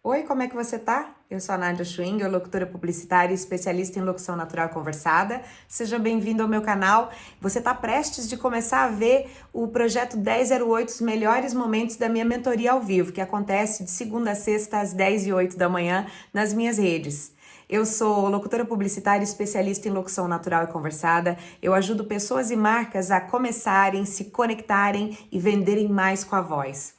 Oi, como é que você tá? Eu sou a Nádia Schwing, locutora publicitária e especialista em locução natural conversada. Seja bem-vindo ao meu canal. Você está prestes de começar a ver o projeto 1008, os melhores momentos da minha mentoria ao vivo, que acontece de segunda a sexta às 10h08 da manhã nas minhas redes. Eu sou locutora publicitária especialista em locução natural e conversada. Eu ajudo pessoas e marcas a começarem, se conectarem e venderem mais com a voz.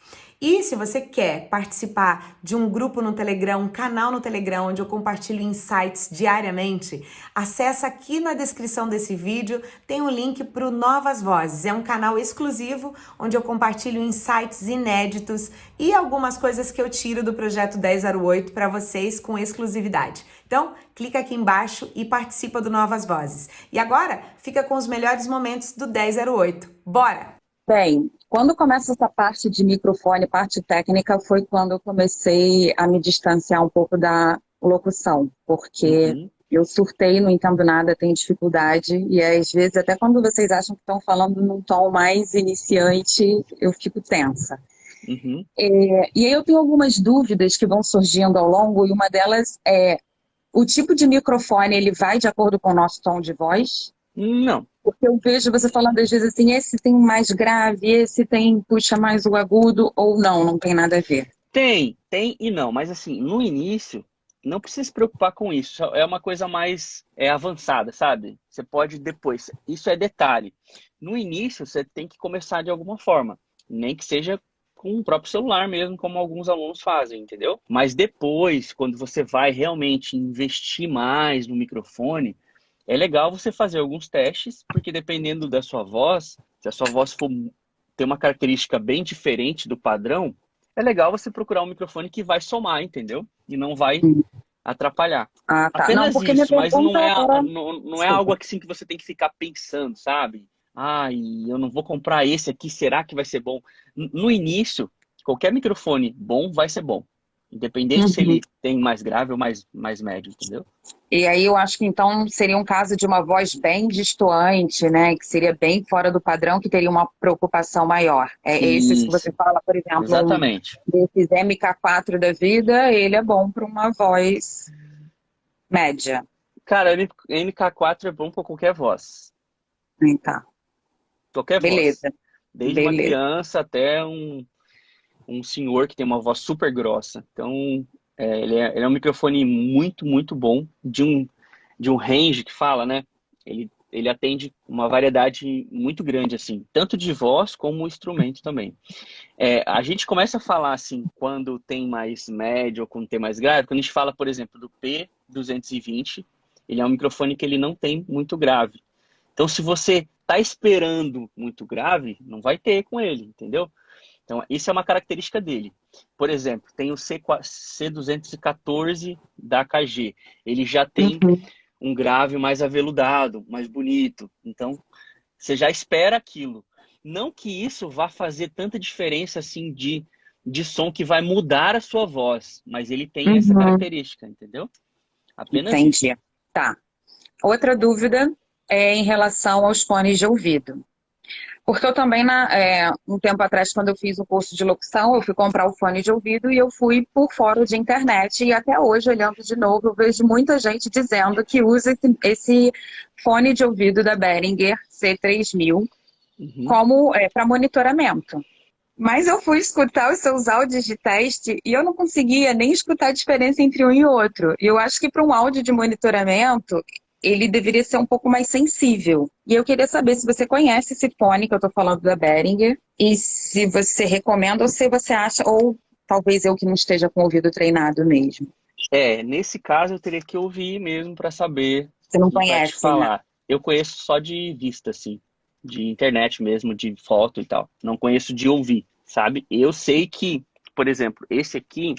E se você quer participar de um grupo no Telegram, um canal no Telegram, onde eu compartilho insights diariamente, acessa aqui na descrição desse vídeo, tem um link para o Novas Vozes. É um canal exclusivo, onde eu compartilho insights inéditos e algumas coisas que eu tiro do projeto 1008 para vocês com exclusividade. Então, clica aqui embaixo e participa do Novas Vozes. E agora, fica com os melhores momentos do 1008. Bora! Bem, quando começa essa parte de microfone, parte técnica, foi quando eu comecei a me distanciar um pouco da locução, porque Uhum. eu surtei, não entendo nada, tenho dificuldade, e às vezes, até quando vocês acham que estão falando num tom mais iniciante, eu fico tensa. Uhum. E aí eu tenho algumas dúvidas que vão surgindo ao longo, e uma delas é, o tipo de microfone, ele vai de acordo com o nosso tom de voz? Não, Porque eu vejo você falando às vezes assim, esse tem mais grave, esse tem puxa mais o agudo, ou não, não tem nada a ver. tem e não, mas assim, no início, não precisa se preocupar com isso. É uma coisa mais avançada, sabe? Você pode depois. Isso é detalhe. No início, você tem que começar de alguma forma, nem que seja com o próprio celular mesmo, como alguns alunos fazem, entendeu? Mas depois, quando você vai realmente investir mais no microfone, é legal você fazer alguns testes, porque dependendo da sua voz, se a sua voz for ter uma característica bem diferente do padrão, é legal você procurar um microfone que vai somar, entendeu? E não vai atrapalhar. Ah, tá. Não, Apenas porque minha isso, mas pergunta era. não é algo Desculpa. assim que você tem que ficar pensando, sabe? Ai, eu não vou comprar esse aqui, será que vai ser bom? No início, qualquer microfone bom vai ser bom. Independente se Uhum. ele tem mais grave ou mais médio, entendeu? E aí eu acho que então seria um caso de uma voz bem destoante, né? Que seria bem fora do padrão, que teria uma preocupação maior. É esses que você Isso, fala, por exemplo, um exatamente. desses MK4 da vida, ele é bom para uma voz média. Cara, MK4 é bom para qualquer voz. Tá. Qualquer voz. Beleza, Desde uma beleza. criança até um senhor que tem uma voz super grossa. Então, ele é um microfone muito bom, de um range que fala, né? Ele atende uma variedade muito grande, assim, tanto de voz como instrumento também. A gente começa a falar, assim, quando tem mais médio ou quando tem mais grave, quando a gente fala, por exemplo, do P220, ele é um microfone que ele não tem muito grave. Então, se você está esperando muito grave, não vai ter com ele, entendeu? Então, isso é uma característica dele. Por exemplo, tem o C214 da AKG. Ele já tem Uhum. um grave mais aveludado, mais bonito. Então, você já espera aquilo. Não que isso vá fazer tanta diferença assim de som que vai mudar a sua voz, mas ele tem essa Uhum. característica, entendeu? Apenas isso. Entendi. Tá. Outra dúvida é em relação aos fones de ouvido. Porque eu também, um tempo atrás, quando eu fiz o curso de locução, eu fui comprar o fone de ouvido e eu fui por fora de internet. E até hoje, olhando de novo, eu vejo muita gente dizendo que usa esse fone de ouvido da Behringer C3000 Uhum. como para monitoramento. Mas eu fui escutar os seus áudios de teste e eu não conseguia nem escutar a diferença entre um e outro. E eu acho que para um áudio de monitoramento, ele deveria ser um pouco mais sensível. E eu queria saber se você conhece esse fone que eu estou falando da Behringer e se você recomenda ou se você acha, ou talvez eu que não esteja com o ouvido treinado mesmo. Nesse caso eu teria que ouvir mesmo para saber Você não e para te conhece, né? falar. Eu conheço só de vista, assim, de internet mesmo, de foto e tal. Não conheço de ouvir, sabe? Eu sei que, por exemplo, esse aqui,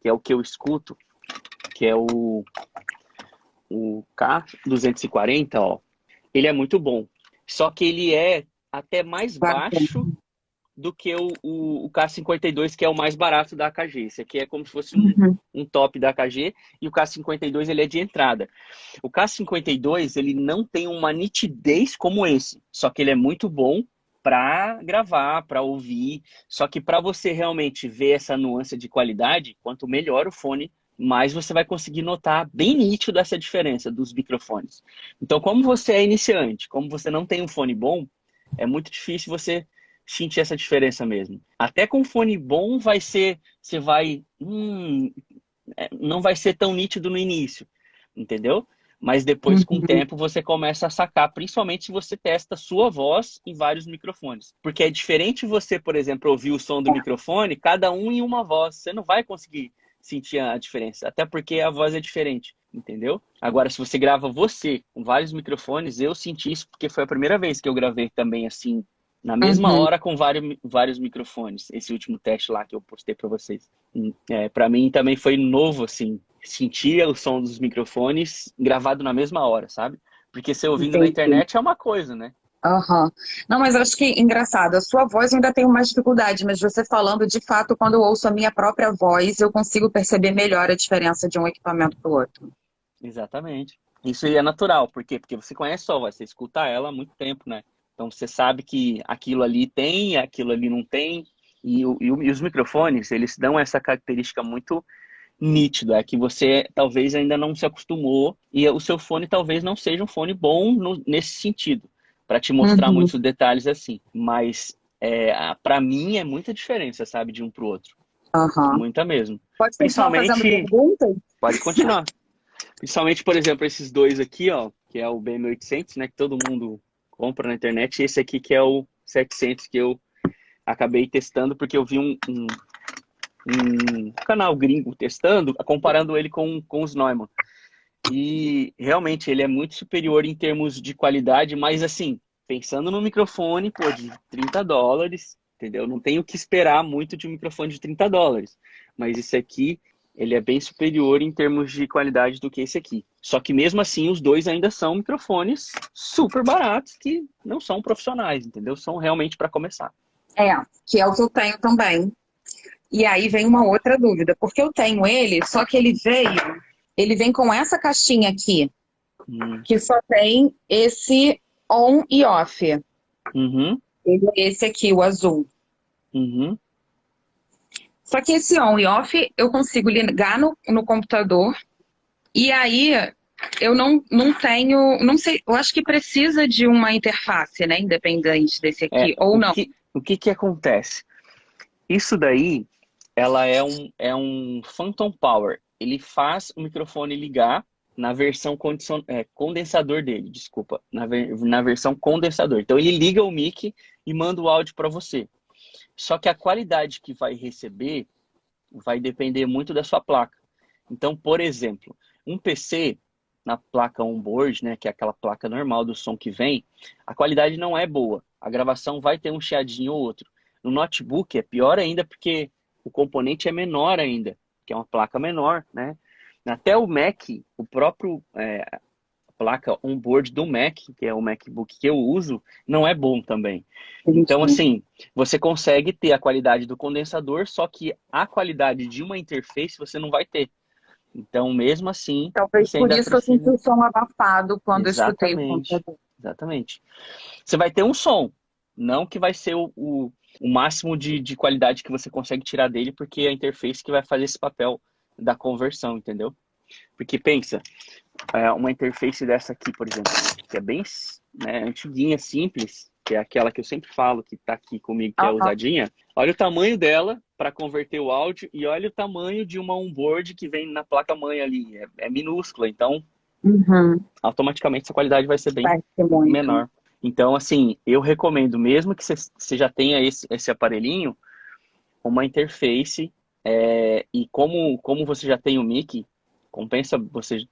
que é o que eu escuto, que é o K240, ó, ele é muito bom. Só que ele é até mais baixo do que o K52, que é o mais barato da AKG. Esse aqui é como se fosse Uhum. um top da AKG, e o K52 ele é de entrada. O K52 ele não tem uma nitidez como esse, só que ele é muito bom para gravar, para ouvir. Só que para você realmente ver essa nuance de qualidade, quanto melhor o fone, mais você vai conseguir notar bem nítido essa diferença dos microfones. Então, como você é iniciante, como você não tem um fone bom, é muito difícil você sentir essa diferença mesmo. Até com fone bom você vai, não vai ser tão nítido no início, entendeu? Mas depois, com o Uhum. tempo, você começa a sacar, principalmente se você testa a sua voz em vários microfones. Porque é diferente você, por exemplo, ouvir o som do microfone, cada um em uma voz. Você não vai conseguir sentir a diferença, até porque a voz é diferente, entendeu? Agora, se você grava você com vários microfones, eu senti isso porque foi a primeira vez que eu gravei também assim, na mesma Uhum. hora com vários microfones. Esse último teste lá que eu postei para vocês. Para mim também foi novo, assim, sentir o som dos microfones gravado na mesma hora, sabe? Porque você ouvindo na Entendi. internet é uma coisa, né? Aham. Não, mas eu acho que engraçado, a sua voz eu ainda tenho mais dificuldade, mas você falando, de fato, quando eu ouço a minha própria voz, eu consigo perceber melhor a diferença de um equipamento para o outro. Exatamente. Isso aí é natural. Por quê? Porque você conhece sua voz, você escuta ela há muito tempo, né? Então você sabe que aquilo ali tem, aquilo ali não tem. E os microfones, eles dão essa característica muito nítido, é que você talvez ainda não se acostumou e o seu fone talvez não seja um fone bom nesse sentido, para te mostrar Uhum. muitos detalhes assim. Mas para mim é muita diferença, sabe, de um para o outro. Aham. Muita mesmo. Pode continuar fazendo Principalmente, perguntas? pode continuar. Principalmente, por exemplo, esses dois aqui, ó, que é o BM800, né, que todo mundo compra na internet, e esse aqui que é o 700 que eu acabei testando porque eu vi um canal gringo testando, comparando ele com os Neumann. E realmente ele é muito superior em termos de qualidade, mas assim, pensando no microfone, pô, de $30, entendeu? Não tenho que esperar muito de um microfone de $30. Mas esse aqui, ele é bem superior em termos de qualidade do que esse aqui. Só que mesmo assim, os dois ainda são microfones super baratos que não são profissionais, entendeu? São realmente para começar. É, que é o que eu tenho também. E aí vem uma outra dúvida, porque eu tenho ele, só que ele vem com essa caixinha aqui, Hum. que só tem esse on e off. Uhum, Esse aqui, o azul. uhum. Só que esse on e off eu consigo ligar no computador e aí eu não tenho, não sei, eu acho que precisa de uma interface, né, independente desse aqui, ou O não. que, o que que acontece? Isso daí, ela é um Phantom Power. Ele faz o microfone ligar na versão condensador dele, desculpa, na versão condensador. Então ele liga o mic e manda o áudio para você. Só que a qualidade que vai receber vai depender muito da sua placa. Então, por exemplo, um PC na placa onboard, né, que é aquela placa normal do som que vem, a qualidade não é boa. A gravação vai ter um chiadinho ou outro. No notebook é pior ainda porque o componente é menor ainda, que é uma placa menor, né? Até o Mac, o próprio placa onboard do Mac, que é o MacBook que eu uso, não é bom também. Então, Entendi. assim, você consegue ter a qualidade do condensador, só que a qualidade de uma interface você não vai ter. Então, mesmo assim, Talvez você por ainda isso que eu senti precisa. o som abafado quando eu escutei o Exatamente. computador. Exatamente. Você vai ter um som, não que vai ser o máximo de qualidade que você consegue tirar dele, porque é a interface que vai fazer esse papel da conversão, entendeu? Porque pensa, uma interface dessa aqui, por exemplo, que é bem, né, antiguinha, simples, que é aquela que eu sempre falo, que está aqui comigo, que é a Aham. usadinha. Olha o tamanho dela para converter o áudio e olha o tamanho de uma onboard que vem na placa-mãe ali. É minúscula, então Uhum. automaticamente essa qualidade vai ser bem Vai ser muito. menor. Então, assim, eu recomendo, mesmo que você já tenha esse aparelhinho, uma interface, e como você já tem o mic, compensa você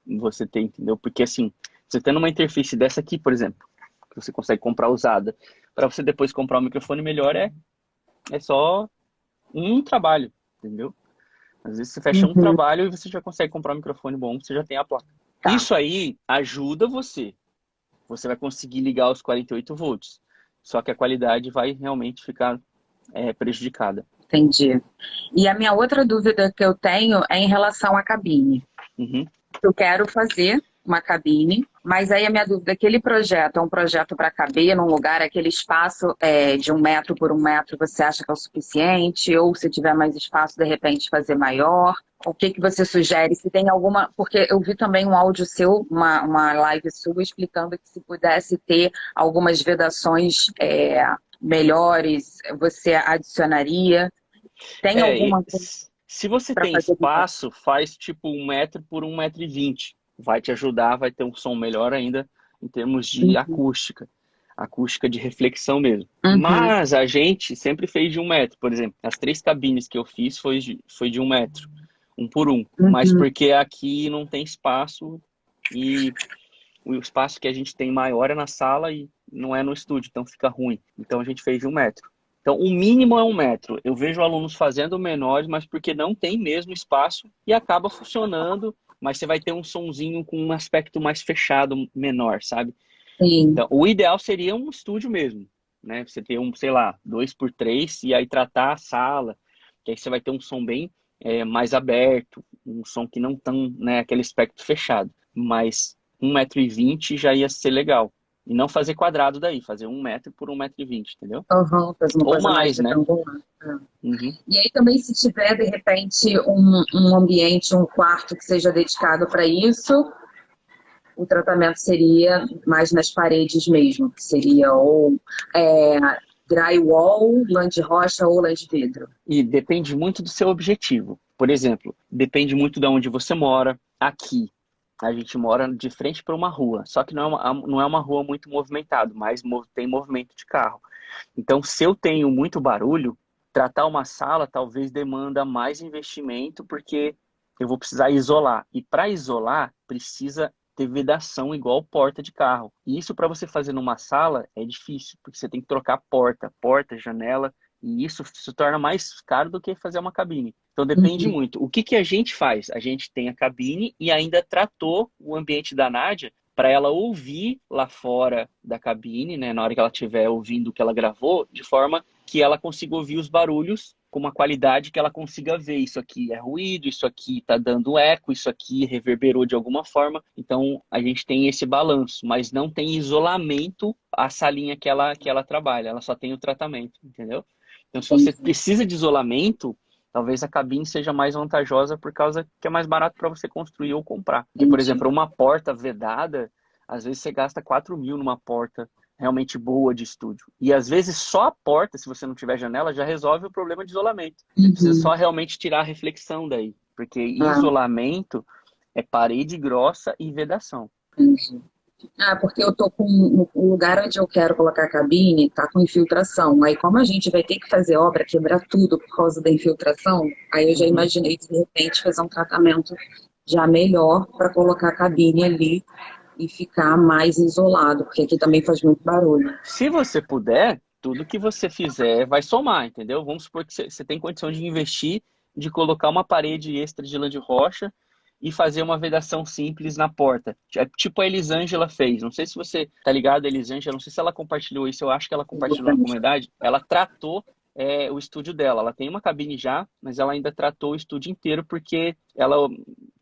ter, entendeu? Porque assim, você tendo uma interface dessa aqui, por exemplo, que você consegue comprar usada, para você depois comprar um microfone melhor é só um trabalho, entendeu? Às vezes você fecha um Uhum. trabalho e você já consegue comprar um microfone bom, você já tem a placa. Tá, Isso aí ajuda você. Você vai conseguir ligar os 48 volts. Só que a qualidade vai realmente ficar prejudicada. entendi. E a minha outra dúvida que eu tenho é em relação à cabine. Uhum, Eu quero fazer uma cabine, mas aí a minha dúvida, aquele projeto é um projeto para caber num lugar, aquele espaço de 1 metro por 1 metro, você acha que é o suficiente? Ou se tiver mais espaço, de repente fazer maior? O que que você sugere? Se tem alguma... Porque eu vi também um áudio seu, uma live sua, explicando que se pudesse ter algumas vedações melhores, você adicionaria? Tem alguma coisa Se você para tem fazer? espaço, faz tipo 1 metro por 1,20 m. Vai te ajudar, vai ter um som melhor ainda em termos de acústica. Acústica de reflexão mesmo. Uhum. Mas a gente sempre fez de 1 metro. Por exemplo, as 3 cabines que eu fiz foi de 1 metro. 1 por 1. Mas porque aqui não tem espaço e o espaço que a gente tem maior é na sala e não é no estúdio, então fica ruim. Então a gente fez de 1 metro. Então o mínimo é 1 metro. Eu vejo alunos fazendo menores, mas porque não tem mesmo espaço e acaba funcionando, mas você vai ter um sonzinho com um aspecto mais fechado, menor, sabe? Sim. Então o ideal seria um estúdio mesmo, né? Você ter sei lá, 2x3 e aí tratar a sala, que aí você vai ter um som bem mais aberto, um som que não tão, né, aquele aspecto fechado. Mas 1,20 m já ia ser legal. E não fazer quadrado daí, fazer 1 metro por 1,20 m, entendeu? Uhum, fazer uma Ou coisa mais mais, né? retangular. Uhum. E aí também, se tiver, de repente, um ambiente, um quarto que seja dedicado para isso, o tratamento seria mais nas paredes mesmo, que seria ou drywall, lã de rocha ou lã de vidro. E depende muito do seu objetivo. Por exemplo, depende muito de onde você mora. Aqui, a gente mora de frente para uma rua, só que não é uma rua muito movimentada, mas tem movimento de carro. Então, se eu tenho muito barulho, tratar uma sala talvez demanda mais investimento, porque eu vou precisar isolar. E para isolar, precisa ter vedação igual porta de carro. E isso para você fazer numa sala é difícil, porque você tem que trocar porta, janela, e isso se torna mais caro do que fazer uma cabine. Então depende muito. O que a gente faz? A gente tem a cabine e ainda tratou o ambiente da Nádia para ela ouvir lá fora da cabine, né, na hora que ela estiver ouvindo o que ela gravou, de forma que ela consiga ouvir os barulhos com uma qualidade que ela consiga ver. Isso aqui é ruído, isso aqui está dando eco, isso aqui reverberou de alguma forma. Então, a gente tem esse balanço, mas não tem isolamento a salinha que ela trabalha. Ela só tem o tratamento, entendeu? Então, se você precisa de isolamento, talvez a cabine seja mais vantajosa por causa que é mais barato para você construir ou comprar. Porque, por exemplo, uma porta vedada, às vezes você gasta 4 mil numa porta realmente boa de estúdio. E às vezes só a porta, se você não tiver janela, já resolve o problema de isolamento. Você precisa só realmente tirar a reflexão daí. Porque isolamento é parede grossa e vedação. Porque eu tô com o lugar onde eu quero colocar a cabine, tá com infiltração. Aí como a gente vai ter que fazer obra, quebrar tudo por causa da infiltração, aí eu já imaginei de repente fazer um tratamento já melhor para colocar a cabine ali e ficar mais isolado, porque aqui também faz muito barulho. Se você puder, tudo que você fizer vai somar, entendeu? Vamos supor que você tem condição de investir, de colocar uma parede extra de lã de rocha e fazer uma vedação simples na porta. Tipo a Elisângela fez. Não sei se você tá ligado, a Elisângela, não sei se ela compartilhou isso, eu acho que ela compartilhou na comunidade. Ela tratou o estúdio dela. Ela tem uma cabine já, mas ela ainda tratou o estúdio inteiro porque ela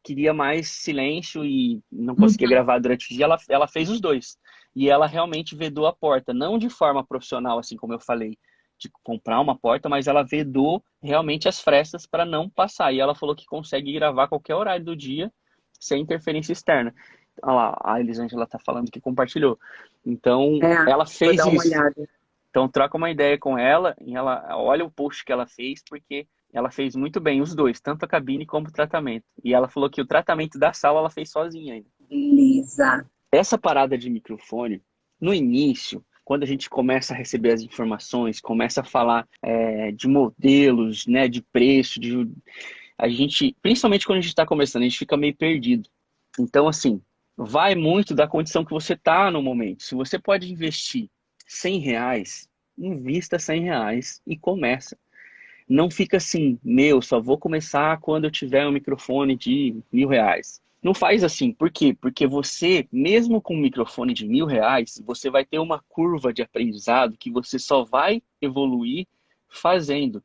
queria mais silêncio e não conseguia gravar durante o dia. Ela fez os dois. E ela realmente vedou a porta, não de forma profissional, assim como eu falei, de comprar uma porta, mas ela vedou realmente as frestas para não passar. E ela falou que consegue gravar qualquer horário do dia sem interferência externa. Olha lá, a Elisângela está falando que compartilhou. Então, ela fez vou dar uma isso. olhada. Então, troca uma ideia com ela e ela olha o post que ela fez, porque ela fez muito bem os dois, tanto a cabine como o tratamento. E ela falou que o tratamento da sala ela fez sozinha ainda. Beleza. Essa parada de microfone, no início, quando a gente começa a receber as informações, começa a falar de modelos, né, de preço, a gente, principalmente quando a gente está começando, a gente fica meio perdido. Então, assim, vai muito da condição que você está no momento. Se você pode investir R$100, invista R$100 e começa. Não fica assim, só vou começar quando eu tiver um microfone de R$1.000. Não faz assim. Por quê? Porque você, mesmo com um microfone de R$1.000, você vai ter uma curva de aprendizado que você só vai evoluir fazendo.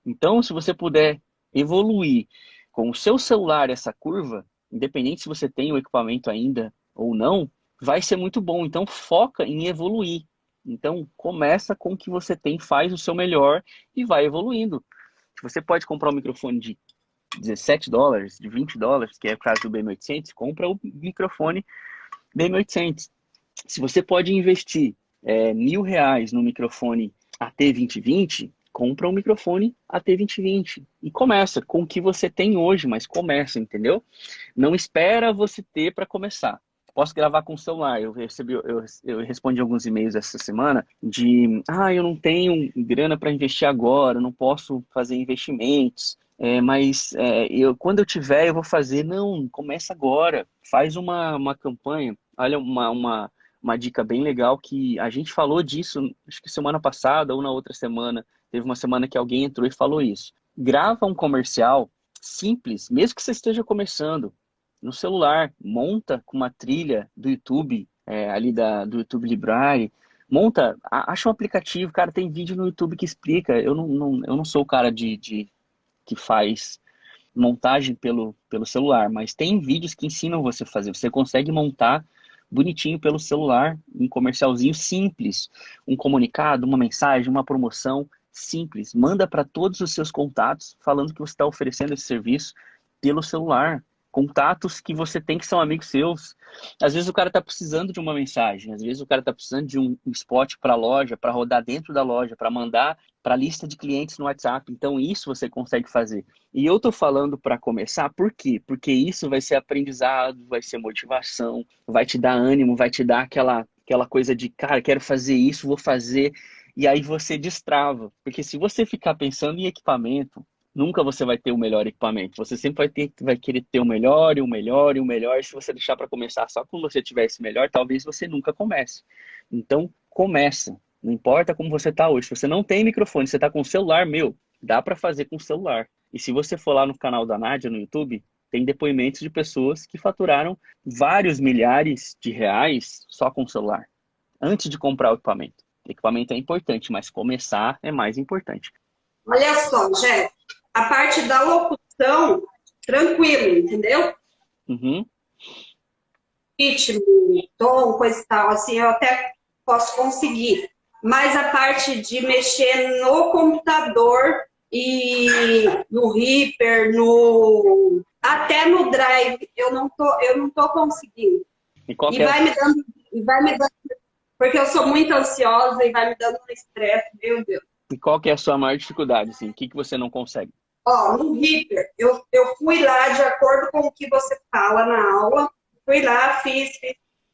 Então, se você puder evoluir com o seu celular essa curva, independente se você tem o equipamento ainda ou não, vai ser muito bom. Então, foca em evoluir. Então, começa com o que você tem, faz o seu melhor e vai evoluindo. Você pode comprar um microfone de $17, de $20, que é o caso do BM800, compra o microfone BM800. Se você pode investir R$ 1.000 no microfone AT2020, compra um microfone AT2020 e começa com o que você tem hoje, mas começa, entendeu? Não espera você ter para começar. Posso gravar com o celular. Eu respondi alguns e-mails essa semana de, eu não tenho grana para investir agora, não posso fazer investimentos, mas quando eu tiver eu vou fazer. Não, começa agora, faz uma campanha. Olha, uma dica bem legal que a gente falou disso, acho que semana passada ou na outra semana. Teve uma semana que alguém entrou e falou isso. Grava um comercial simples, mesmo que você esteja começando, no celular, monta com uma trilha do YouTube, ali do YouTube Library, acha um aplicativo, cara, tem vídeo no YouTube que explica. Eu não sou o cara que faz montagem pelo celular, mas tem vídeos que ensinam você a fazer. Você consegue montar bonitinho pelo celular, um comercialzinho simples, um comunicado, uma mensagem, uma promoção simples. Manda para todos os seus contatos falando que você está oferecendo esse serviço pelo celular. Contatos que você tem que são amigos seus. Às vezes o cara está precisando de uma mensagem, às vezes o cara está precisando de um spot para a loja, para rodar dentro da loja, para mandar para a lista de clientes no WhatsApp. Então isso você consegue fazer. E eu tô falando para começar, por quê? Porque isso vai ser aprendizado, vai ser motivação, vai te dar ânimo, vai te dar aquela coisa de, cara, quero fazer isso, vou fazer. E aí você destrava. Porque se você ficar pensando em equipamento, nunca você vai ter o melhor equipamento. Você sempre vai querer ter o melhor, e o melhor, e o melhor. E se você deixar para começar só quando você tiver esse melhor, talvez você nunca comece. Então, começa. Não importa como você está hoje. Se você não tem microfone, você está com o celular, dá para fazer com o celular. E se você for lá no canal da Nádia no YouTube, tem depoimentos de pessoas que faturaram vários milhares de reais só com o celular, antes de comprar o equipamento. O equipamento é importante, mas começar é mais importante. Olha só, Jé, a parte da locução, tranquilo, entendeu? Uhum. Ritmo, tom, coisa e tal, assim, eu até posso conseguir. Mas a parte de mexer no computador e no Reaper, até no Drive, eu não tô conseguindo. E vai me dando, porque eu sou muito ansiosa e vai me dando um estresse, meu Deus. E qual que é a sua maior dificuldade, assim? O que você não consegue? Ó, no Reaper, eu fui lá de acordo com o que você fala na aula, fui lá, fiz.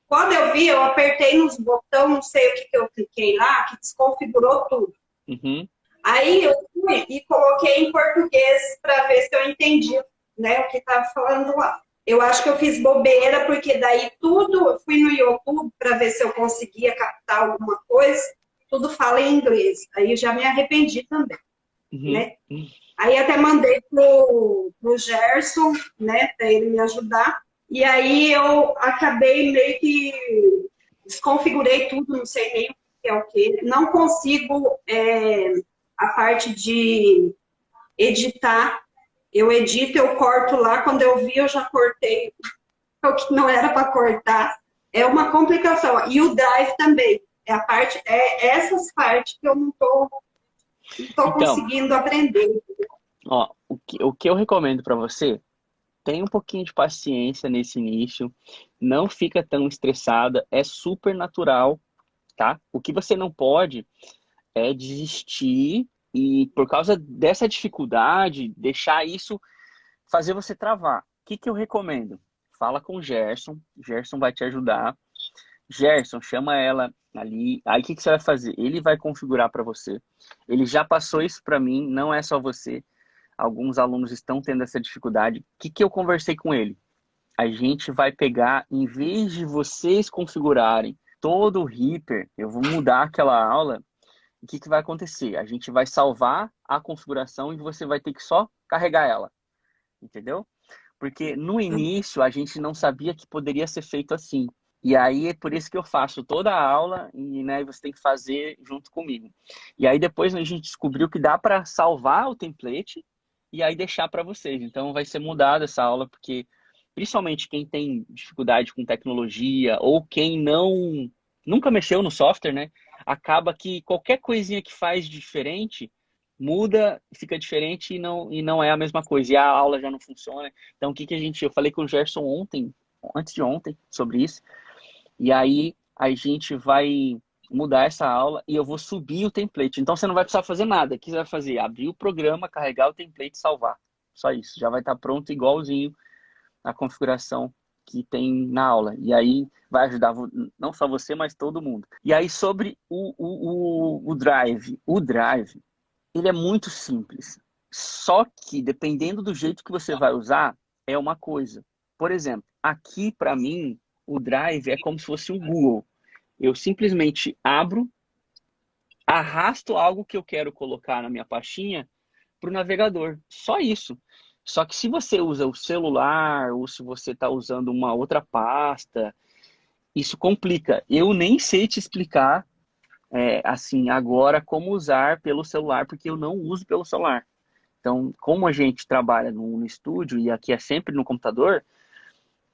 Quando eu vi, eu apertei nos botões, não sei o que eu cliquei lá, que desconfigurou tudo. Uhum. Aí eu fui e coloquei em português para ver se eu entendi, né, o que estava falando lá. Eu acho que eu fiz bobeira, porque daí tudo, eu fui no YouTube para ver se eu conseguia captar alguma coisa, tudo fala em inglês. Aí eu já me arrependi também, né? Aí até mandei pro Gerson, né, para ele me ajudar. E aí eu acabei meio que desconfigurei tudo, não sei nem o que é o que. Não consigo a parte de editar. Eu edito, eu corto lá. Quando eu vi, eu já cortei o que não era para cortar. É uma complicação. E o Drive também. Essas partes que eu não tô conseguindo aprender. Ó, o que eu recomendo para você, tem um pouquinho de paciência nesse início, não fica tão estressada, é super natural, tá? O que você não pode é desistir e, por causa dessa dificuldade, deixar isso fazer você travar. O que eu recomendo? Fala com o Gerson vai te ajudar. Gerson, chama ela ali. Aí o que você vai fazer? Ele vai configurar para você. Ele já passou isso para mim, não é só você. Alguns alunos estão tendo essa dificuldade. O que eu conversei com ele? A gente vai pegar, em vez de vocês configurarem todo o Reaper, eu vou mudar aquela aula. O que vai acontecer? A gente vai salvar a configuração e você vai ter que só carregar ela. Entendeu? Porque no início a gente não sabia que poderia ser feito assim. E aí é por isso que eu faço toda a aula e, né, você tem que fazer junto comigo. E aí depois a gente descobriu que dá para salvar o template e aí deixar para vocês. Então vai ser mudada essa aula porque principalmente quem tem dificuldade com tecnologia ou quem nunca mexeu no software, né? Acaba que qualquer coisinha que faz diferente muda, fica diferente e não é a mesma coisa. E a aula já não funciona. Então, eu falei com o Gerson antes de ontem, sobre isso. E aí a gente vai mudar essa aula e eu vou subir o template. Então você não vai precisar fazer nada. O que você vai fazer? Abrir o programa, carregar o template e salvar. Só isso. Já vai estar pronto igualzinho a configuração que tem na aula. E aí vai ajudar não só você, mas todo mundo. E aí sobre o Drive. O Drive, ele é muito simples. Só que dependendo do jeito que você vai usar, é uma coisa. Por exemplo, aqui para mim, o Drive é como se fosse um Google. Eu simplesmente abro, arrasto algo que eu quero colocar na minha pastinha para o navegador. Só isso. Só que se você usa o celular ou se você está usando uma outra pasta, isso complica. Eu nem sei te explicar assim agora como usar pelo celular, porque eu não uso pelo celular. Então, como a gente trabalha no estúdio e aqui é sempre no computador,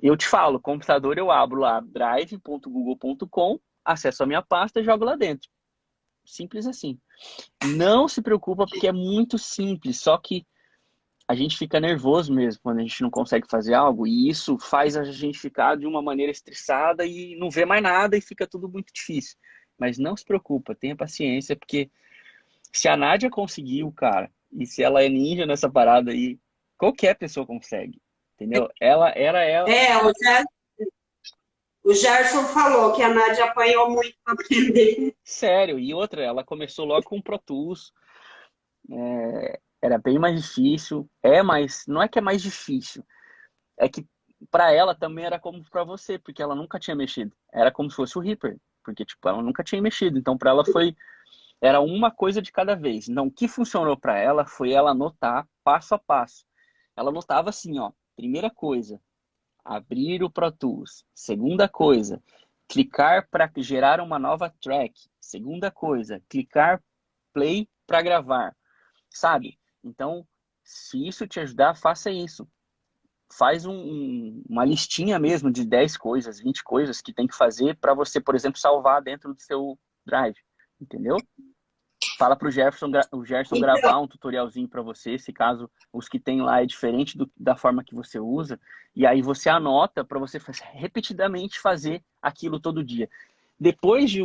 eu te falo, computador eu abro lá drive.google.com, acesso a minha pasta e jogo lá dentro. Simples assim. Não se preocupa porque é muito simples, só que a gente fica nervoso mesmo quando a gente não consegue fazer algo e isso faz a gente ficar de uma maneira estressada e não vê mais nada e fica tudo muito difícil. Mas não se preocupa, tenha paciência, porque se a Nádia conseguiu, cara, e se ela é ninja nessa parada aí, qualquer pessoa consegue, entendeu? Ela era ela. O Gerson falou que a Nádia apanhou muito para aprender. Sério, e outra, ela começou logo com o Pro Tools, era bem mais difícil, mas não é que é mais difícil, é que para ela também era como para você, porque ela nunca tinha mexido, era como se fosse o Reaper, porque tipo, ela nunca tinha mexido, então para ela era uma coisa de cada vez. Então, o que funcionou para ela foi ela anotar passo a passo. Ela anotava assim, ó, primeira coisa, abrir o Pro Tools. Segunda coisa, clicar para gerar uma nova track. Segunda coisa, clicar play para gravar. Sabe? Então, se isso te ajudar, faça isso. Faz uma listinha mesmo de 10 coisas, 20 coisas que tem que fazer para você, por exemplo, salvar dentro do seu Drive. Entendeu? Fala para o Gerson gravar um tutorialzinho para você, se caso os que tem lá é diferente da forma que você usa. E aí você anota para você repetidamente fazer aquilo todo dia. Depois de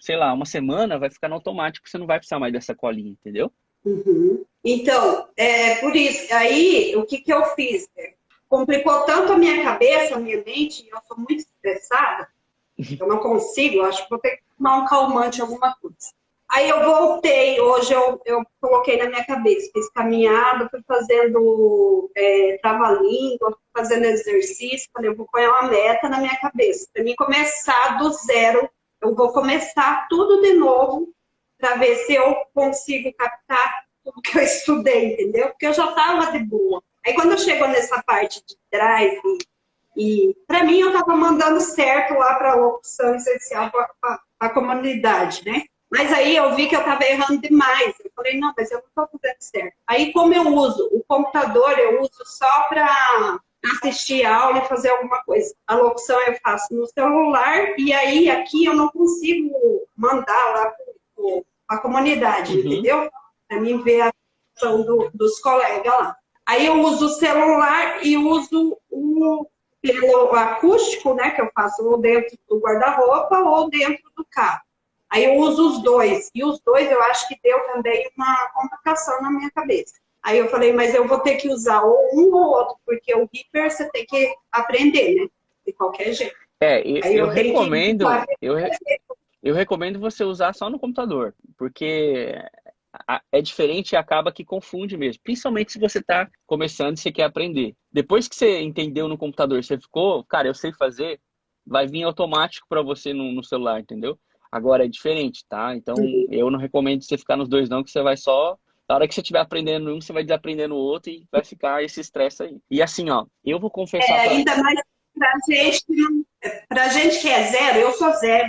sei lá, uma semana, vai ficar no automático, você não vai precisar mais dessa colinha, entendeu? Uhum. Então, por isso, aí o que eu fiz? Complicou tanto a minha cabeça, a minha mente, eu sou muito estressada, eu não consigo, acho que vou ter que tomar um calmante, alguma coisa. Aí eu voltei, hoje eu coloquei na minha cabeça, fiz caminhada, fui fazendo trava-língua, fazendo exercício, falei, eu vou pôr uma meta na minha cabeça. Para mim começar do zero, eu vou começar tudo de novo, para ver se eu consigo captar tudo que eu estudei, entendeu? Porque eu já estava de boa. Aí quando eu chego nessa parte de drive, e para mim eu estava mandando certo lá para a locução essencial para a comunidade, né? Mas aí eu vi que eu estava errando demais. Eu falei, não, mas eu não estou fazendo certo. Aí como eu uso o computador, eu uso só para assistir a aula e fazer alguma coisa. A locução eu faço no celular e aí aqui eu não consigo mandar lá para a comunidade, entendeu? Para mim ver a ação dos colegas lá. Aí eu uso o celular e uso pelo acústico, né, que eu faço ou dentro do guarda-roupa ou dentro do carro. Aí eu uso os dois. E os dois eu acho que deu também uma complicação na minha cabeça. Aí eu falei, mas eu vou ter que usar ou um ou outro, porque o Reaper você tem que aprender, né? De qualquer jeito. Eu recomendo você usar só no computador, porque é diferente e acaba que confunde mesmo. Principalmente se você está começando e você quer aprender. Depois que você entendeu no computador, você ficou, cara, eu sei fazer, vai vir automático para você no celular, entendeu? Agora é diferente, tá? Então eu não recomendo você ficar nos dois não, que você vai só... Na hora que você estiver aprendendo um, você vai desaprendendo o outro e vai ficar esse estresse aí. E assim, ó, eu vou confessar... ainda mais pra gente que é zero, eu sou zero.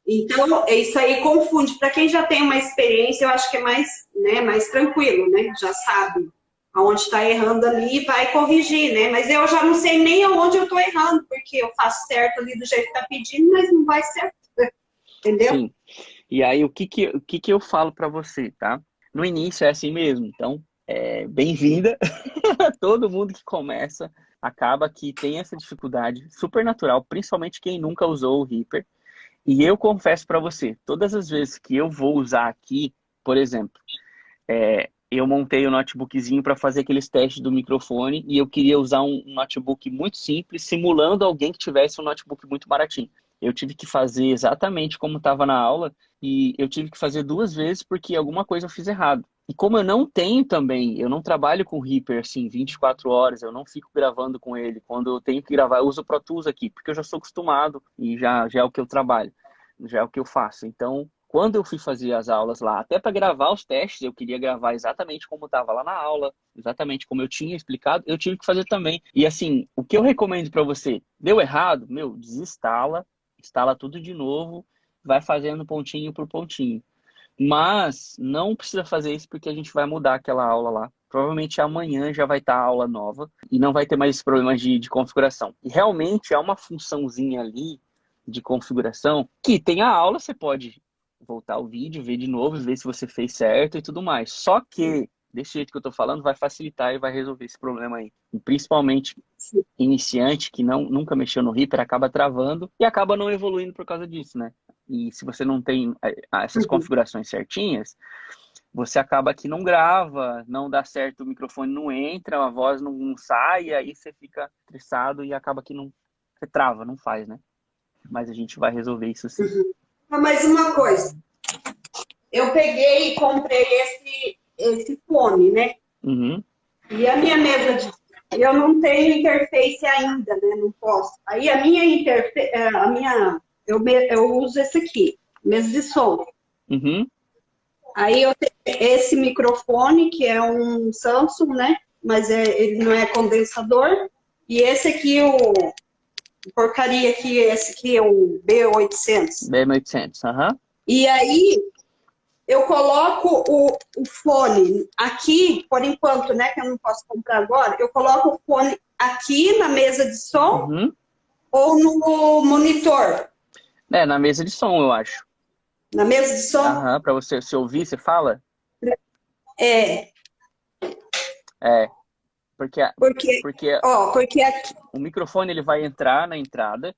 Então, isso aí confunde. Para quem já tem uma experiência, eu acho que é mais, né, mais tranquilo, né? Já sabe aonde está errando ali e vai corrigir, né? Mas eu já não sei nem aonde eu estou errando, porque eu faço certo ali do jeito que está pedindo, mas não vai certo, entendeu? Sim. E aí, o que eu falo para você, tá? No início é assim mesmo. Então, bem-vinda. Todo mundo que começa acaba que tem essa dificuldade super natural, principalmente quem nunca usou o Reaper. E eu confesso para você, todas as vezes que eu vou usar aqui, por exemplo, eu montei o notebookzinho para fazer aqueles testes do microfone e eu queria usar um notebook muito simples, simulando alguém que tivesse um notebook muito baratinho. Eu tive que fazer exatamente como estava na aula e eu tive que fazer 2 vezes porque alguma coisa eu fiz errado. E como eu não tenho também, eu não trabalho com o Reaper assim 24 horas, eu não fico gravando com ele. Quando eu tenho que gravar, eu uso o Pro Tools aqui, porque eu já sou acostumado e já é o que eu trabalho, já é o que eu faço. Então, quando eu fui fazer as aulas lá, até para gravar os testes, eu queria gravar exatamente como estava lá na aula, exatamente como eu tinha explicado, eu tive que fazer também. E assim, o que eu recomendo para você, deu errado, meu, desinstala, instala tudo de novo, vai fazendo pontinho por pontinho. Mas não precisa fazer isso porque a gente vai mudar aquela aula lá. Provavelmente amanhã já vai estar a aula nova e não vai ter mais esse problema de configuração. E realmente é uma funçãozinha ali de configuração que tem a aula, você pode voltar o vídeo, ver de novo, ver se você fez certo e tudo mais. Só que, desse jeito que eu tô falando, vai facilitar e vai resolver esse problema aí. E principalmente iniciante que nunca mexeu no Reaper acaba travando e acaba não evoluindo por causa disso, né? E se você não tem essas configurações certinhas, você acaba que não grava, não dá certo, o microfone não entra, a voz não sai, e aí você fica estressado e acaba que não... Você trava, não faz, né? Mas a gente vai resolver isso sim. Mas uma coisa, eu peguei e comprei esse fone, né? Uhum. E a minha mesa de... Eu não tenho interface ainda, né? Não posso. Aí a minha interface... Eu uso esse aqui, mesa de som. Uhum. Aí eu tenho esse microfone, que é um Samsung, né? Mas ele não é condensador. E esse aqui, porcaria aqui, esse aqui é o B800. B800, aham. E aí eu coloco o fone aqui, por enquanto, né? Que eu não posso comprar agora. Eu coloco o fone aqui na mesa de som ou no monitor? Na mesa de som, eu acho. Na mesa de som? Aham, pra você se ouvir, você fala? É. Porque Porque aqui... o microfone ele vai entrar na entrada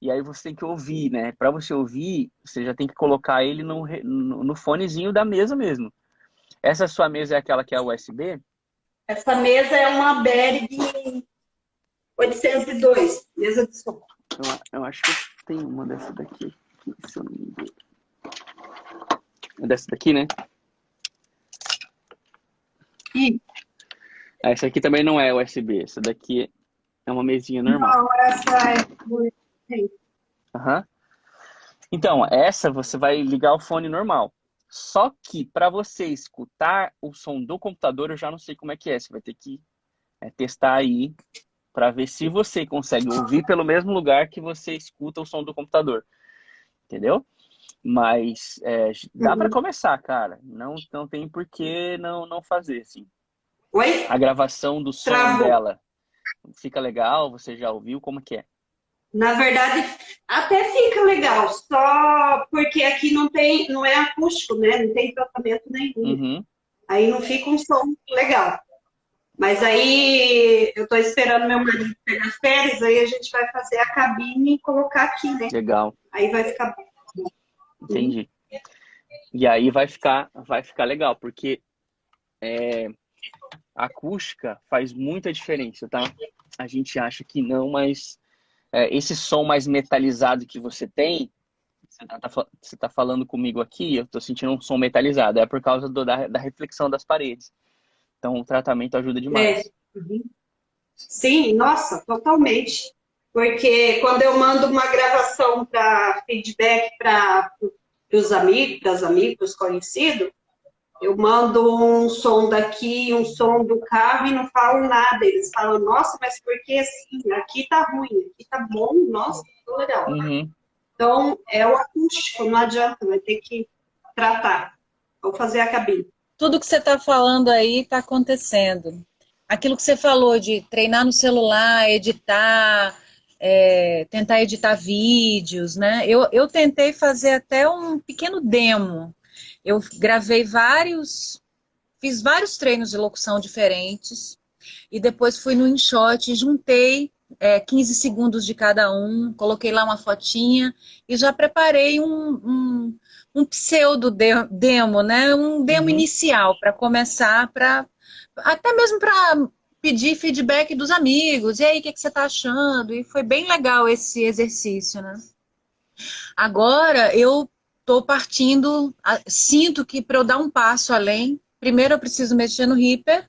e aí você tem que ouvir, né? Para você ouvir, você já tem que colocar ele no fonezinho da mesa mesmo. Essa sua mesa é aquela que é USB? Essa mesa é uma Behringer 802, mesa de som. Eu acho que tem uma dessa daqui, se eu não me engano. Dessa daqui, né? Essa aqui também não é USB. Essa daqui é uma mesinha normal. Não, essa é... Uhum. Então, essa você vai ligar o fone normal. Só que para você escutar o som do computador, eu já não sei como é que é. Você vai ter que testar aí para ver se você consegue ouvir pelo mesmo lugar que você escuta o som do computador. Entendeu? Mas dá para começar, cara. Não tem por que não fazer, assim. Oi? A gravação do som dela fica legal? Você já ouviu? Como que é? Na verdade, até fica legal, só porque aqui não é acústico, né? Não tem tratamento nenhum. Uhum. Aí não fica um som legal. Mas aí eu tô esperando meu marido pegar férias, aí a gente vai fazer a cabine e colocar aqui, né? Legal. Aí vai ficar... Entendi. E aí vai ficar legal, porque a acústica faz muita diferença, tá? A gente acha que não, mas esse som mais metalizado que você tem, você tá falando comigo aqui, eu tô sentindo um som metalizado, é por causa da reflexão das paredes. Então o tratamento ajuda demais. Sim, nossa, totalmente. Porque quando eu mando uma gravação para feedback para os amigos, para os amigos conhecidos, eu mando um som daqui, um som do carro e não falo nada. Eles falam, nossa, mas por que assim? Aqui tá ruim, aqui tá bom, nossa, tá legal. Uhum. Então, é o acústico, não adianta, vai ter que tratar. Vou fazer a cabine. tudo que você está falando aí está acontecendo. Aquilo que você falou de treinar no celular, editar, tentar editar vídeos, né? Eu tentei fazer até um pequeno demo. Eu gravei fiz vários treinos de locução diferentes e depois fui no InShot, juntei 15 segundos de cada um, coloquei lá uma fotinha e já preparei um pseudo demo, né? Um demo Uhum. inicial para começar, até mesmo para pedir feedback dos amigos. E aí, o que você está achando? E foi bem legal esse exercício, né? Agora eu estou partindo, sinto que para eu dar um passo além, primeiro eu preciso mexer no Reaper,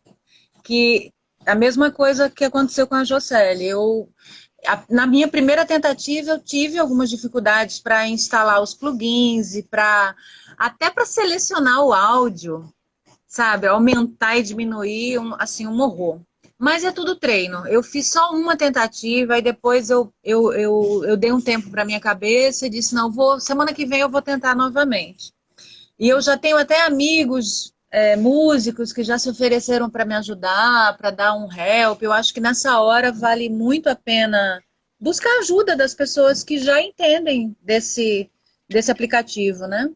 que é a mesma coisa que aconteceu com a Jocely. Na minha primeira tentativa, eu tive algumas dificuldades para instalar os plugins e até para selecionar o áudio, sabe? Aumentar e diminuir, assim, um horror. Mas é tudo treino. Eu fiz só uma tentativa e depois eu dei um tempo para minha cabeça e disse, não, semana que vem eu vou tentar novamente. E eu já tenho até amigos músicos que já se ofereceram para me ajudar, para dar um help. Eu acho que nessa hora vale muito a pena buscar ajuda das pessoas que já entendem desse aplicativo, né?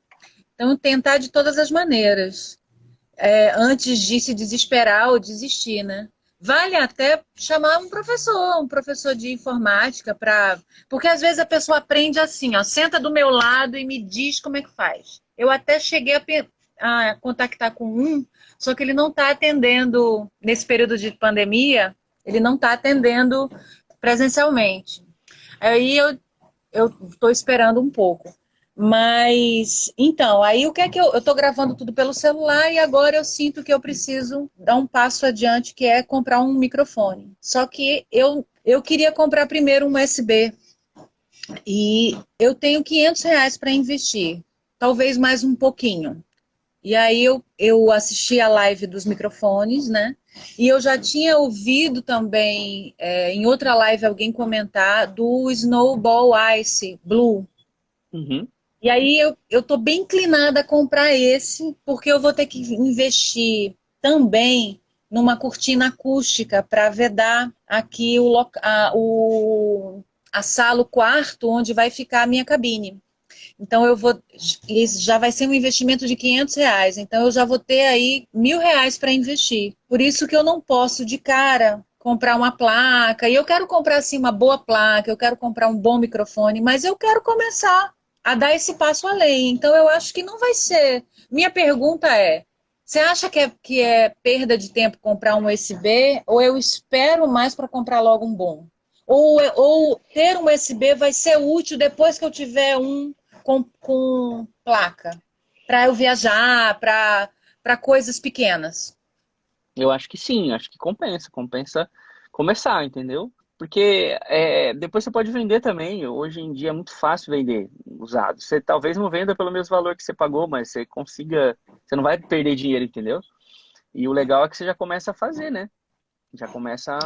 Então, tentar de todas as maneiras, antes de se desesperar ou desistir, né? Vale até chamar um professor de informática, porque às vezes a pessoa aprende assim, ó, senta do meu lado e me diz como é que faz. Eu até cheguei a contactar com só que ele não está atendendo, nesse período de pandemia, ele não está atendendo presencialmente. Aí eu estou esperando um pouco. Mas, então, aí o que é que eu estou gravando tudo pelo celular e agora eu sinto que eu preciso dar um passo adiante, que é comprar um microfone. Só que eu queria comprar primeiro um USB e eu tenho R$ 500 para investir, talvez mais um pouquinho. E aí eu assisti a live dos microfones, né? E eu já tinha ouvido também, em outra live, alguém comentar do Snowball Ice Blue. Uhum. E aí eu tô bem inclinada a comprar esse, porque eu vou ter que investir também numa cortina acústica para vedar aqui a sala, o quarto, onde vai ficar a minha cabine. Então já vai ser um investimento de R$ 500, então eu já vou ter aí R$ 1.000 para investir. Por isso que eu não posso de cara comprar uma placa, e eu quero comprar assim uma boa placa, eu quero comprar um bom microfone, mas eu quero começar a dar esse passo além. Então eu acho que não vai ser. Minha pergunta é: você acha que é perda de tempo comprar um USB, ou eu espero mais para comprar logo um bom? Ou ter um USB vai ser útil depois que eu tiver um com placa, para eu viajar, para coisas pequenas? Eu acho que sim, acho que compensa começar, entendeu? Porque depois você pode vender também. Hoje em dia é muito fácil vender usado. Você talvez não venda pelo mesmo valor que você pagou, mas você não vai perder dinheiro, entendeu? E o legal é que você já começa a fazer, né? Já começa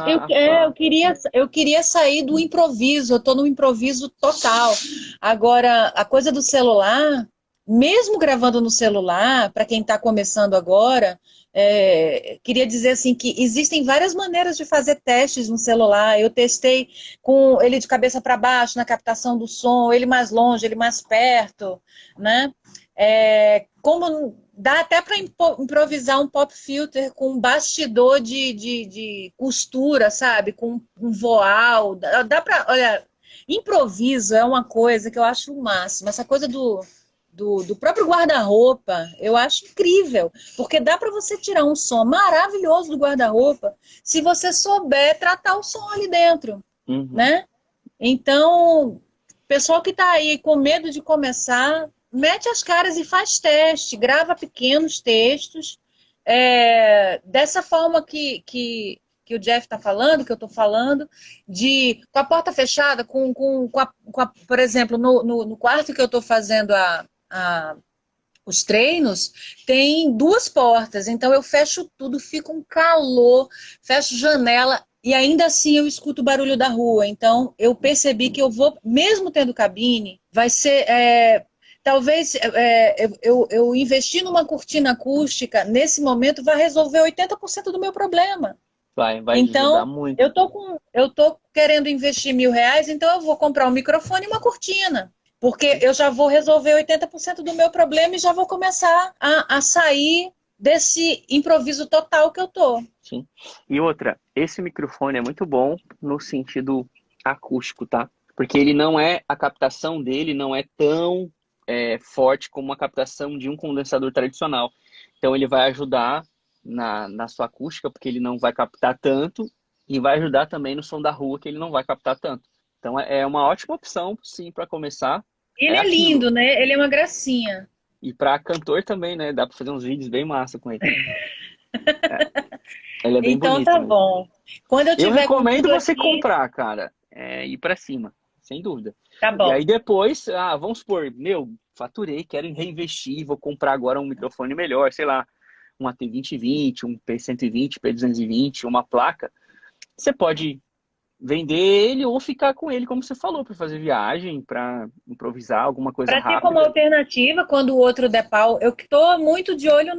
Eu queria sair do improviso, eu estou no improviso total. Agora, a coisa do celular, mesmo gravando no celular, para quem está começando agora, queria dizer assim que existem várias maneiras de fazer testes no celular. Eu testei com ele de cabeça para baixo, na captação do som, ele mais longe, ele mais perto, né? Como dá até para improvisar um pop filter com um bastidor de costura, sabe? Com um voal. Dá para, olha, improviso é uma coisa que eu acho o máximo. Essa coisa do próprio guarda-roupa, eu acho incrível. Porque dá para você tirar um som maravilhoso do guarda-roupa se você souber tratar o som ali dentro, Uhum. né? Então, pessoal que está aí com medo de começar, mete as caras e faz teste, grava pequenos textos, dessa forma que o Jeff está falando, que eu estou falando, com a porta fechada, por exemplo, no quarto que eu estou fazendo os treinos, tem 2 portas, então eu fecho tudo, fica um calor, fecho janela, e ainda assim eu escuto o barulho da rua. Então eu percebi que eu vou, mesmo tendo cabine, vai ser Talvez eu investir numa cortina acústica, nesse momento, vai resolver 80% do meu problema. Vai ajudar Então, muito. eu tô querendo investir R$ 1.000, então eu vou comprar um microfone e uma cortina. Porque eu já vou resolver 80% do meu problema e já vou começar a sair desse improviso total que eu tô. Sim. E outra, esse microfone é muito bom no sentido acústico, tá? Porque ele não é, a captação dele não é tão forte como a captação de um condensador tradicional. Então ele vai ajudar na sua acústica, porque ele não vai captar tanto, e vai ajudar também no som da rua, que ele não vai captar tanto. Então é uma ótima opção, sim, para começar. Ele É é aquilo. lindo, né? Ele é uma gracinha. E para cantor também, né? Dá para fazer uns vídeos bem massa com ele. Ele é bem Então bonito tá mesmo. bom. Quando eu Eu tiver com recomendo tudo você aqui, comprar, cara. Ir pra cima, sem dúvida. tá E bom. aí depois, vamos supor, faturei, quero reinvestir, vou comprar agora um microfone melhor, sei lá, um AT2020, um P120, P220, uma placa. Você pode vender ele ou ficar com ele, como você falou, para fazer viagem, para improvisar alguma coisa Para ter como rápida. alternativa, quando o outro der pau, eu estou muito de olho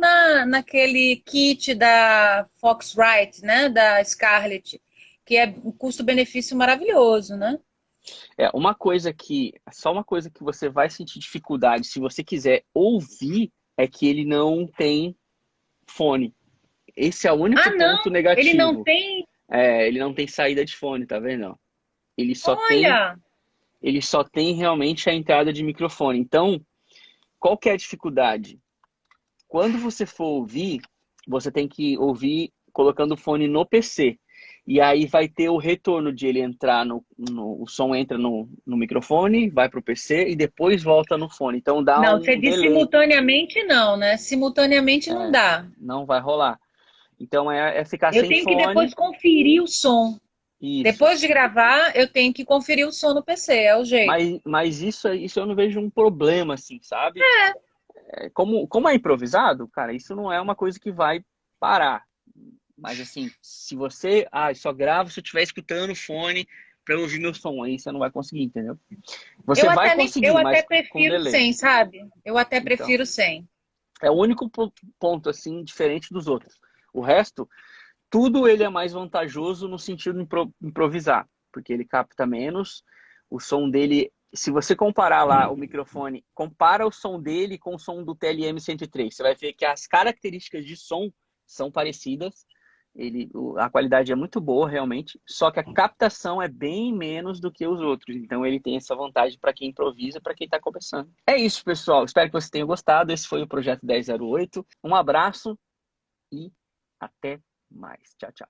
naquele kit da Foxrite, né? Da Scarlett, que é um custo-benefício maravilhoso, né? Só uma coisa que você vai sentir dificuldade se você quiser ouvir é que ele não tem fone. Esse é o Ah, único ponto não, ele não negativo. tem. Ele não tem saída de fone, tá vendo? Ele só tem, Olha, ele só tem realmente a entrada de microfone. Então, qual que é a dificuldade? Quando você for ouvir, você tem que ouvir colocando o fone no PC. E aí vai ter o retorno de ele entrar o som entra no microfone, vai pro PC e depois volta no fone. Então dá não, você um diz delay. simultaneamente não, né? Simultaneamente não É, dá. não vai rolar. Então é ficar Eu sem tenho que depois fone. conferir o som. Isso. Depois de gravar, eu tenho que conferir o som no PC, é o jeito. Mas isso eu não vejo um problema, assim, sabe? Como é improvisado, cara, isso não é uma coisa que vai parar. Mas assim, se você, só gravo se eu estiver escutando o fone para eu ouvir meu som, aí você não vai conseguir, entendeu? Você vai Eu conseguir, até mas com prefiro delay. sem, sabe? Eu até Então, prefiro sem. é o único ponto assim diferente dos outros. O resto, tudo ele é mais vantajoso no sentido de improvisar, porque ele capta menos, o som dele, se você comparar lá o microfone, compara o som dele com o som do TLM-103, você vai ver que as características de som são parecidas, a qualidade é muito boa realmente, só que a captação é bem menos do que os outros, então ele tem essa vantagem para quem improvisa, para quem está começando. É isso, pessoal, espero que você tenha gostado, esse foi o Projeto 1008, um abraço e até mais. Tchau, tchau.